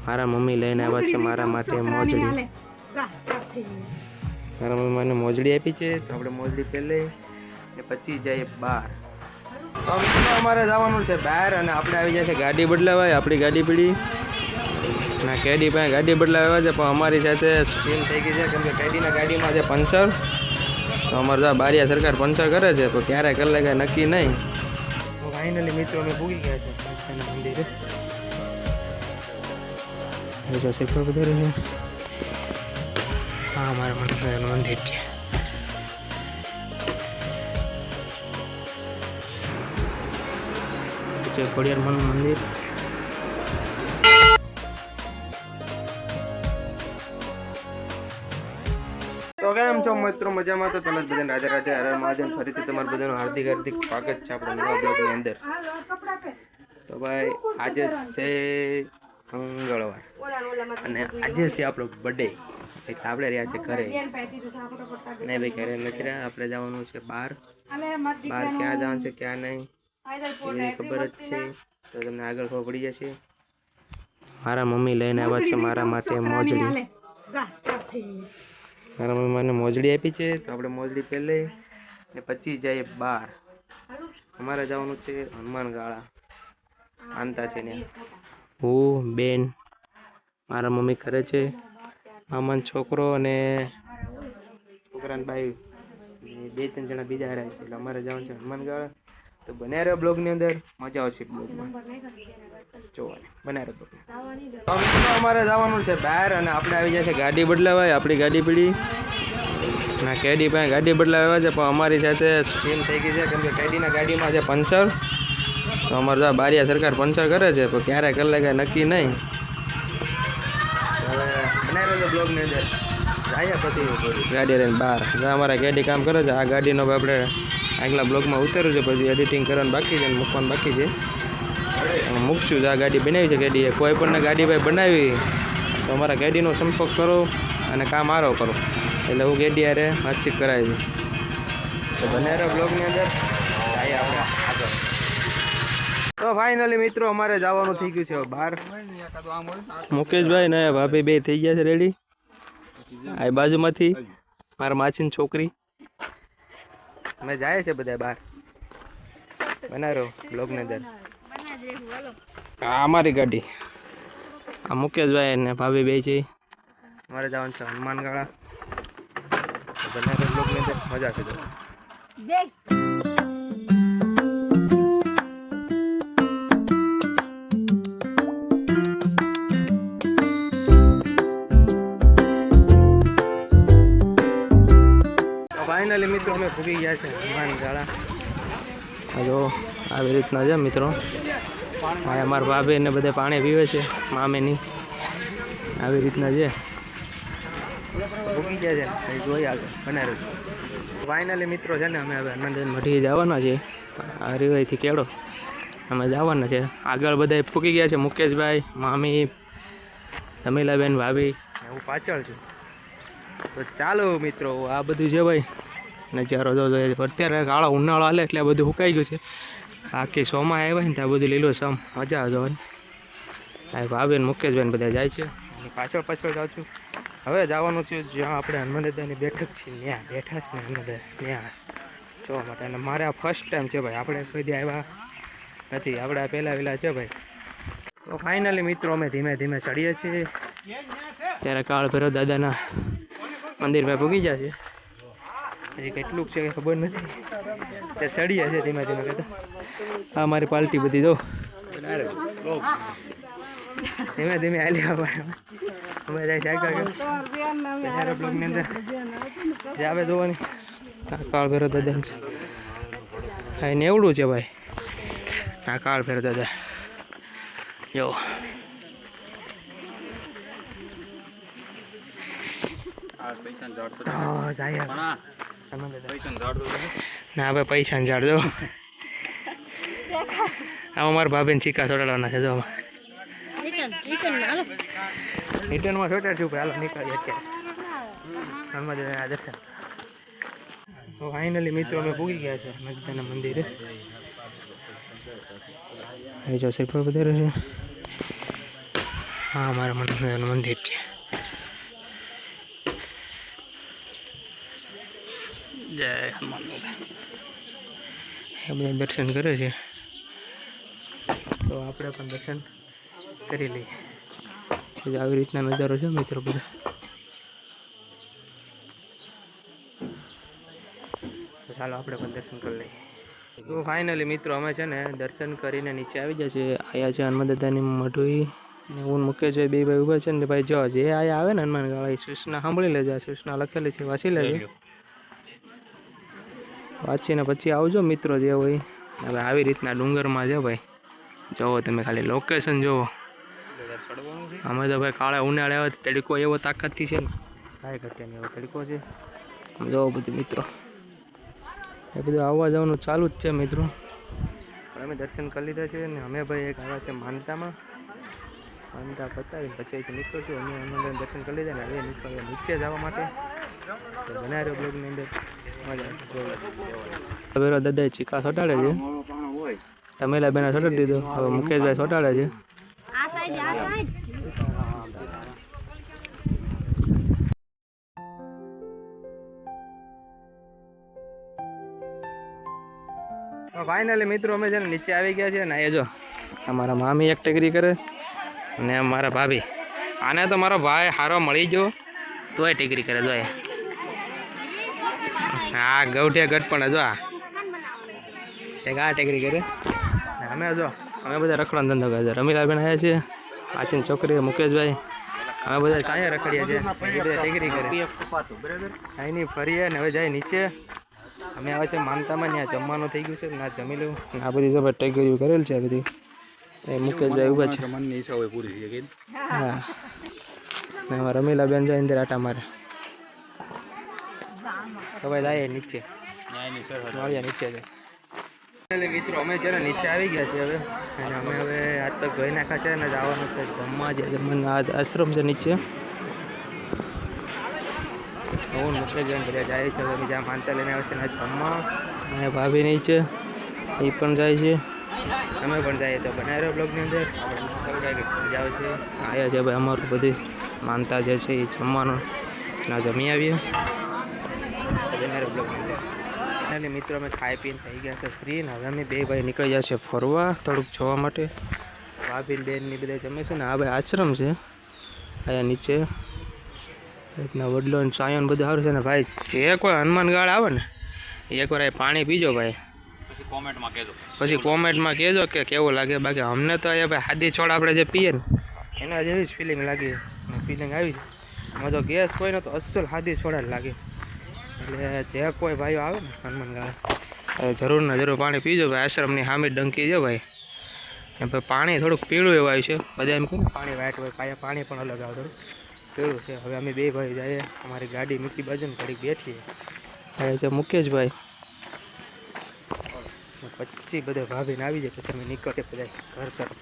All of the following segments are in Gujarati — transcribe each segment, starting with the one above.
મારા મમ્મી લઈને આવ્યા છે મારા માટે મોજડી. મારા મમ્મી મને મોજડી આપી છે, તો આપણે મોજડી પહેરી ને પછી જઈએ બહાર. તો અમારે જવાનું છે બહાર અને આપણે આવી જાય છે ગાડી બદલાવાય. આપણી ગાડી પડી ના કેડી પાસે ગાડી બદલાવા છે, પણ અમારી સાથે સ્પીન થઈ ગઈ છે કેમ કે કેડીના ગાડીમાં છે પંચર. તો અમારે તો બારિયા સરકાર પંચર કરે છે, પણ ક્યારે કરી લે કાંઈ નક્કી નહીં. તો ફાઇનલી મિત્રો અમે ભૂગી ગયા છે મંદિરે. જો શેખર વધારે છે. હા, અમારા મંદિર છે. ખોડિયાર મંદિર. તો કેમ છો મિત્રો? મજામાં? તો તમે બધાને રાધે રાધે, હરે મહાદેવ. ફરીથી તમારું બધાનું હાર્દિક હાર્દિક સ્વાગત છે આપણા નવા બ્લોગની અંદર. તો ભાઈ આજે છે મંગળવાર અને આજે છે આપણો બર્થડે. આપણે રહ્યા છે ઘરે નહીં ભાઈ, ઘરે નથી રહ્યા. આપણે જવાનું છે બહાર. બહાર ક્યાં જવાનું છે ક્યાં નહીં એની ખબર જ છે, તો તમને આગળ ખબર પડી જશે. મારા મમ્મી લઈને આવ્યા છે મારા માટે મોજડી. મારા મમ્મી મને મોજડી આપી છે, તો આપણે મોજડી પહેરી ને પછી જઈએ બહાર. અમારે જવાનું છે હનુમાનગાળા આનતા છે ત્યાં. હું બેન મારા મમ્મી કરે છે, મામાનો છોકરો અને છોકરાના ભાઈ 2-3 જણા બીજા રહ્યા છે. એટલે અમારે જવાનું છે હનુમાનગાળા. તો બન્યા રહ્યો બ્લોગની અંદર, મજા આવશે બ્લોગમાં જોવાની. બન્યા રહ્યો બ્લોગ. અમારે જવાનું છે બહાર અને આપણે આવી જાય છે ગાડી બદલાવાય. આપણી ગાડી પડી ના કેડી પાસે ગાડી બદલાવા છે, પણ અમારી સાથે સ્પીન થઈ ગઈ છે કેમ કે કેડીના ગાડીમાં છે પંચર. તો અમારે તો બારિયા સરકાર પંચર કરે છે, પણ ક્યારે કરી લે કાંઈ નક્કી નહીં. હવે બનાવી રહ્યો બ્લોગની અંદર જાય પછી ગાડી લઈને બહાર. અમારા ગાડી કામ કરે છે. આ ગાડીનો આપણે આગલા બ્લોગમાં ઉતાર્યું છે, પછી એડિટિંગ કરવાનું બાકી છે અને મૂકવાનું બાકી છે. મૂકશું. આ ગાડી બનાવી છે ગાડી. કોઈ પણ ગાડી ભાઈ બનાવી તો અમારા ગાડીનો સંપર્ક કરો અને કામ આરો કરો, એટલે હું ગાડી યારે વાતચીત કરાવી છું. તો બનાવ્યા બ્લોગની અંદર જાય આપણે આગળ. તો ફાઇનલી મિત્રો અમારે જવાનું થઈ ગયું છે બહાર. મુકેશભાઈ ને ભાભી બે થઈ ગયા છે રેડી. આ બાજુમાંથી મારા માછીની છોકરી. અમે જાય છે બધા બહાર. બનાવ્યો બ્લોગની અંદર. આ અમારી ગાડી. આ મુકેશભાઈ ને ભાભી બે છે. અમારે જવાનું છે હનુમાનગાળા. બનાવ્યો બ્લોગની અંદર મજા છે. ફાઇનલી મિત્રો અમે ભૂગી ગયા છે હનુમાનગાળા. જો આવી રીતના છે મિત્રો. હા, અમારા ભાભી ને બધે પાણી પીવે છે મામીની. આવી રીતના છે. ભૂગી ગયા છે જોઈ આગળ બનાવ્યો. ફાઇનલી મિત્રો છે ને અમે હવે હનુમાનજી મઢી જવાના છે. આ રીવાઈથી કેળો અમે જવાના છે. આગળ બધા ફૂકી ગયા છે. મુકેશભાઈ, મામી, રમીલાબેન, ભાભી, હું પાછળ છું. તો ચાલો મિત્રો, આ બધું છે ભાઈ નજારો જો. અત્યારે કાળો ઉનાળો હાલે એટલે આ બધું સુકાઈ ગયું છે. આખી સોમાં આવ્યા ને ત્યાં બધું લીલું સમ મજા આવે જોવાની. ભાભી મુકેશભાઈ બધા જાય છે. પાછળ જાઉં છું. હવે જવાનું છે જ્યાં આપણે હનુમાન દાદાની બેઠક છે ત્યાં બેઠા છે ને હનુમાન ત્યાં જોવા માટે. અને મારે આ ફર્સ્ટ ટાઈમ છે ભાઈ. આપણે કોઈ દી આવ્યા નથી. આપણે પહેલાં વહેલા છે ભાઈ. તો ફાઇનલી મિત્રો અમે ધીમે ધીમે ચડીએ છીએ. ત્યારે કાળ ભૈરવ દાદાના મંદિર પર ભૂગી જાય છે. હજી કેટલુંક છે કે ખબર નથી. ત્યારે ચડીએ છીએ ધીમે ધીમે કહેતા. આ મારી પાલટી બધી જો ધીમે ધીમે હાલી અમે જાય સાયકલ બ્લોગની અંદર જે આવે જોવાની. કાળ ભૈરવ દાદા છે. હા, એને એવડું છે ભાઈ. હા, કાળ ભૈરવ દાદા જો. જાય ના ભાઈ, પૈસા ઝાડ દો. આમાં મારા ભાભીને ચીકા ચોટાડવાના છે. જો રિટર્નમાં છોટાડ છું. હાલો નીકળીએ અત્યારે હનુમાન દર્શન. તો ફાઇનલી મિત્રો અમે ભૂગી ગયા છે હનુમાનજીના મંદિરે. જો શ્રીફળ વધારે છે. હા અમારા મંદિરનું મંદિર છે. જય હનુમાન દાદા. એ બધા દર્શન કરે છે તો આપણે પણ દર્શન કરી લઈએ. આવી રીતના નજારો છે મિત્રો બધા. ચાલો આપણે પણ દર્શન કરી લઈએ. તો ફાઇનલી મિત્રો અમે છે ને દર્શન કરીને નીચે આવી ગયા છે. આયા છે હનુમાન દાદાની મઢુઈ ને હું મુકેશભાઈ બે ભાઈ ઉભા છે ને ભાઈ જો જે આયા આવે ને હનુમાન ગાળા એ સૂચના સાંભળી લેજો. આ સૂચના લખેલી છે વાંચી લેજો. વાંચીને પછી આવજો મિત્રો જે હોય. હવે આવી રીતના ડુંગરમાં છે ભાઈ. જોવો તમે ખાલી લોકેશન જોવો. અમે તો ભાઈ કાળા ઉનાળે આવે તડકો એવો તાકાતથી છે ને કાંઈ ઘટે નહીં એવો તડકો છે. જોવો બધું મિત્રો એ બધું આવવા જવાનું ચાલુ જ છે મિત્રો. પણ અમે દર્શન કરી લીધા છે ને અમે ભાઈ એક આવ્યા છે માનતામાં. માનતા પતાવીને પછી અહીંથી નીકળશું. અમે હનુમાન દર્શન કરી લીધા ને હવે નીકળ્યા નીચે જવા માટે. તો બનાવ્યો બ્લોગની અંદર મજા આવે. દાદાએ ચીકા સોટાડે છે. તમેલા બેના સોટાડી દીધો. હવે મુકેશભાઈ સોટાડે છે. ફાઇનલી મિત્રો અમે છે ને નીચે આવી ગયા છે ને એ જો અમારા મામી એક ટેકરી કરે અને અમારા ભાભી. આને તો મારો ભાઈ હારો મળી ગયો તોય ટેકરી કરે. જો હા ગૌઠિયા ગઢ પણ જો એક આ ટેકરી કરે. અમે જો અમે બધા રખડવાનો ધંધો કરે છે. રમીલાબેન આવ્યા છે. આચીન છોકરી મુકેશભાઈ અમે બધા કાંઈ રખડીએ છીએ. ટેકરી કરે કાંઈ નહીં ફરીએ ને હવે જાય નીચે. અમે આવે છે માનતામાં ત્યાં જમવાનું થઈ ગયું છે ના જમી લેવું. આ બધી જબર ટેકરીઓ કરેલ છે. આ બધી એ મુકેશભાઈ ઉભા છે. મનની ઈચ્છા હોય પૂરી થઈ ગઈ. હા ને એમાં રમીલાબેન જાય અંદર આટા મારે. હવે જાય નીચે નીચે છે મિત્રો. અમે છે ને નીચે આવી ગયા છીએ હવે. અને અમે હવે આજ તો ગઈ નાખા છે ને જવાનું છે જમવા. જે જમવાનું આ આશ્રમ છે નીચે. હું મુકેશભાઈ બધા જાય છે. હવે બીજા માનતા લઈને આવે છે ને જમવા. અને ભાભી નહીં છે એ પણ જાય છે. અમે પણ જઈએ તો બનાવી રહ્યો બ્લોગની અંદર મજા આવે છે. આવ્યા છે ભાઈ અમારું બધી માનતા જે છે એ જમવાનું ના જમી આવીએ બનાવી રહ્યો બ્લોગની અંદર. ફાઇનલી મિત્રો અમે ખાઈ પીને થઈ ગયા છે ફ્રી ને હવે અમે બે ભાઈ નીકળી ગયા છે ફરવા થોડુંક જોવા માટે. ભાભી બેનની બધા જમે છે ને આ ભાઈ આશ્રમ છે અહીંયા નીચે. રીતના વડલો ને ચાયો ને બધું સારું છે ને ભાઈ. જે કોઈ હનુમાન ગાળ આવે ને એકવાર એ પાણી પીજો ભાઈ. પછી કોમેન્ટમાં કહેજો કે કેવું લાગે. બાકી અમને તો અહીંયા ભાઈ હાદી છોડ આપણે જે પીએ ને એના જેવી જ ફિલિંગ લાગી. ફિલિંગ આવી છે. એમાં જો ગેસ કોઈ ને તો અસલ હાદી છોડા જ લાગે. એટલે જે કોઈ ભાઈઓ આવે ને હનુમાન ગાળા જરૂર ને જરૂર પાણી પીજો ભાઈ. આશ્રમની સામે ડંકી છે ભાઈ. એમ ભાઈ પાણી થોડુંક પીળું એવું આવ્યું છે. બધા એમ કહે ને પાણી વાઇટ હોય કાંઈ પાણી પણ અલગ આવે થોડું પીળું છે. હવે અમે બે ભાઈ જઈએ અમારી ગાડી મૂકી બાજુ ને ઘડીક બેઠીએ. હવે છે મુકેશભાઈ પછી બધા ભાભીને આવી જાય પછી અમે નીકળીએ બધા ઘર તરફ.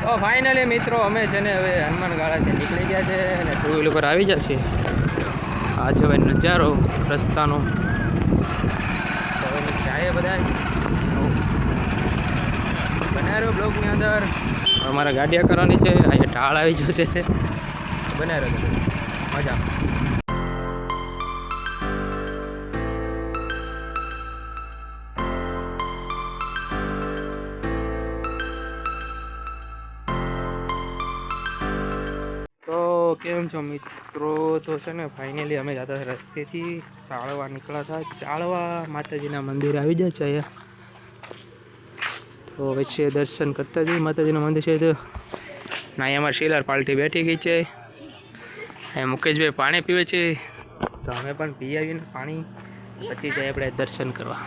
તો ફાઇનલી મિત્રો અમે છે ને હવે હનુમાન ગાળાથી નીકળી ગયા છે અને ટુ વ્હીલર પર આવી ગયા છીએ. આ છે ભાઈ નજારો રસ્તાનો. તો હવે જાય બધા બનાવ્યો બ્લોકની અંદર. અમારા ગાડીયા કરવાની છે. અહીંયા ઢાળ આવી ગયો છે. બનાવ્યો મજા. કેમ છો મિત્રો? તો છે ને ફાઇનલી અમે જતા રસ્તેથી ચાળવા નીકળ્યા હતા. ચાળવા માતાજીના મંદિર આવી જાય છે અહીંયા. તો વચ્ચે દર્શન કરતા જઈએ માતાજીનું મંદિર છે. તો ના અહીંયા અમારી શીલાર પાર્ટી બેઠી ગઈ છે. અહીંયા મુકેશભાઈ પાણી પીવે છે તો અમે પણ પી આવીને પાણી પછી જઈએ આપણે દર્શન કરવા.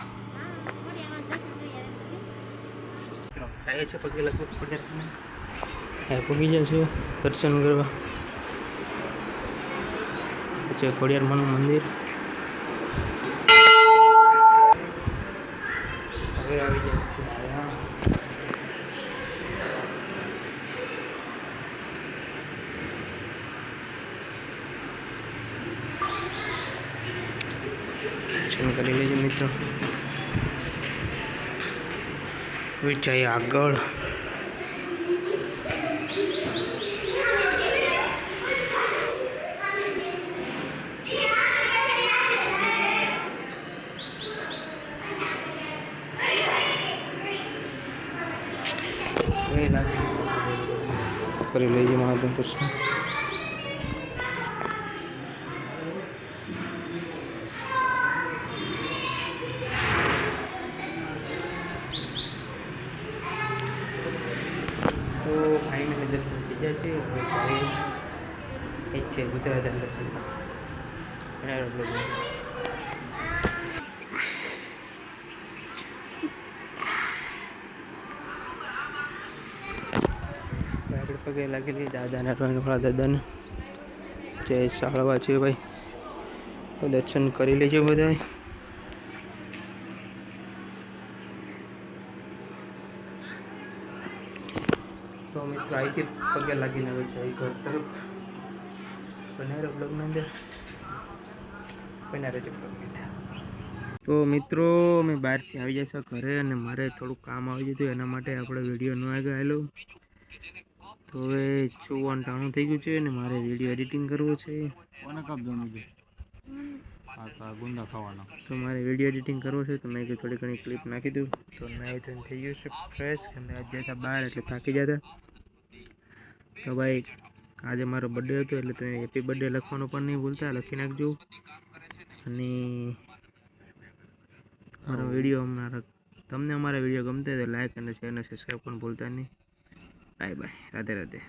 જાય છે પગે લગભગ પૂગી જાય છે દર્શન કરવા. છે ખોડિયારમાંનું મંદિર. હવે આવી જાય છે દર્શન કરી લેજો મિત્રો. વિચાય આગળ કરી લઈએ મહાદેવ દર્શન. તો ફાઇનલી દર્શન થઈ ગયા છે. હવે ચાલી એક છે ગુજરાત દર્શન. આપણે પગે લાગેલી દાદાના રણવાળા દાદાને જય સાળવા છે ભાઈ. તો દર્શન કરી લેજો બધા. તો મિત્રો અહીંથી પગે લાગીને હવે જઈ ઘર તરફ. બનારો બ્લોગની અંદર બનારે તો મિત્રો અમે બહારથી આવી જશે ઘરે અને મારે થોડુંક કામ આવી જતું એના માટે આપણે વિડીયો ન આગળ આવેલો. તો હવે 94 થઈ ગયું છે અને મારે વિડીયો એડિટિંગ કરવો છે. તો મારે વિડીયો એડિટિંગ કરવો છે તો મેં થોડી ઘણી ક્લિપ નાખી દઉં. તો નાઈ ધોઈને થઈ ગયું છે ફ્રેશ. અને આજે જતા બહાર એટલે થાકી જતા. તો ભાઈ આજે મારો બર્થડે હતો એટલે તમે હેપી બર્થડે લખવાનું પણ નહીં ભૂલતા, લખી નાખજો. અને મારો વિડીયો તમને અમારા વિડીયો ગમતા હોય તો લાઈક અને શેર અને સબસ્ક્રાઈબ પણ ભૂલતા નહીં. Bye bye, Radhe Radhe.